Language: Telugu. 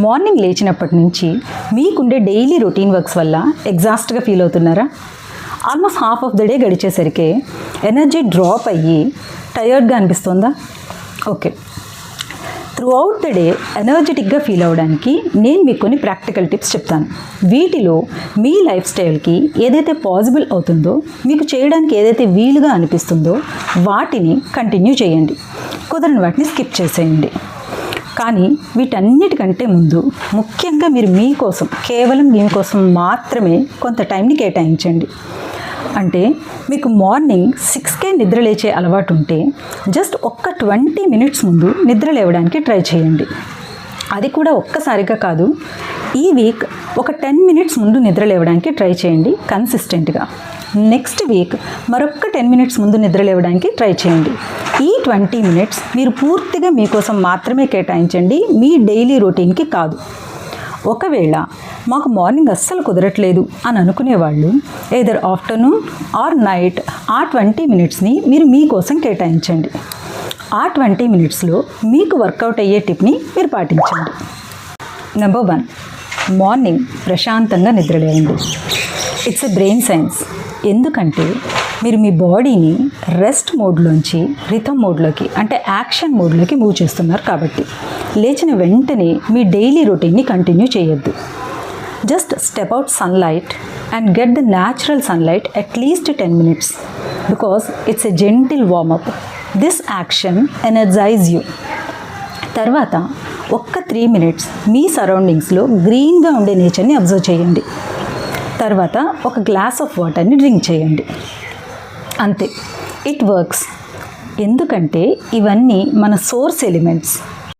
మార్నింగ్ లేచినప్పటి నుంచి మీకుండే డైలీ రొటీన్ వర్క్స్ వల్ల ఎగ్జాస్ట్గా ఫీల్ అవుతున్నారా? Almost half of the day గడిచేసరికి ఎనర్జీ డ్రాప్ అయ్యి టయర్డ్గా అనిపిస్తుందా? Okay, throughout the day ఎనర్జెటిక్గా ఫీల్ అవ్వడానికి నేను మీకు కొన్ని ప్రాక్టికల్ టిప్స్ చెప్తాను. వీటిలో మీ లైఫ్ స్టైల్కి ఏదైతే పాసిబుల్ అవుతుందో, మీకు చేయడానికి ఏదైతే వీలుగా అనిపిస్తుందో వాటిని కంటిన్యూ చేయండి. కుదరని వాటిని స్కిప్ చేసేయండి. కానీ వీటన్నిటికంటే ముందు ముఖ్యంగా మీరు మీకోసం, కేవలం మీకోసం మాత్రమే కొంత టైంని కేటాయించండి. అంటే మీకు మార్నింగ్ 6కే నిద్ర లేచే అలవాటు ఉంటే జస్ట్ ఒక్క 20 మినిట్స్ ముందు నిద్ర లేవడానికి ట్రై చేయండి. అది కూడా ఒక్కసారిగా కాదు, ఈ వీక్ ఒక 10 మినిట్స్ ముందు నిద్ర లేవడానికి ట్రై చేయండి కన్సిస్టెంట్గా. నెక్స్ట్ వీక్ మరొక్క 10 మినిట్స్ ముందు నిద్ర లేవడానికి ట్రై చేయండి. ఈ 20 మినిట్స్ మీరు పూర్తిగా మీకోసం మాత్రమే కేటాయించండి, మీ డైలీ రొటీన్కి కాదు. ఒకవేళ మాకు మార్నింగ్ అస్సలు కుదరట్లేదు అని అనుకునేవాళ్ళు ఎయిదర్ ఆఫ్టర్నూన్ ఆర్ నైట్ ఆ 20 మినిట్స్ని మీరు మీకోసం కేటాయించండి. ఆ 20 మినిట్స్లో మీకు వర్కౌట్ అయ్యే టిప్ని మీరు పాటించండి. నెంబర్ 1, మార్నింగ్ ప్రశాంతంగా నిద్రలేయండి. It's a brain science. ఎందుకంటే మీరు మీ బాడీని రెస్ట్ మోడ్లోంచి రిథమ్ మోడ్లోకి, అంటే యాక్షన్ మోడ్లోకి మూవ్ చేస్తున్నారు. కాబట్టి లేచిన వెంటనే మీ డైలీ రొటీన్ని కంటిన్యూ చేయొద్దు. Just step out sunlight and get the natural sunlight at least 10 minutes because it's a gentle warmup. This action energize you. తర్వాత ఒక్క 3 మినిట్స్ మీ సరౌండింగ్స్లో గ్రీన్గా ఉండే నేచర్ని అబ్జర్వ్ చేయండి. తర్వాత ఒక గ్లాస్ ఆఫ్ వాటర్ని డ్రింక్ చేయండి. అంతే, ఇట్ వర్క్స్. ఎందుకంటే ఇవన్నీ మన సోర్స్ ఎలిమెంట్స్.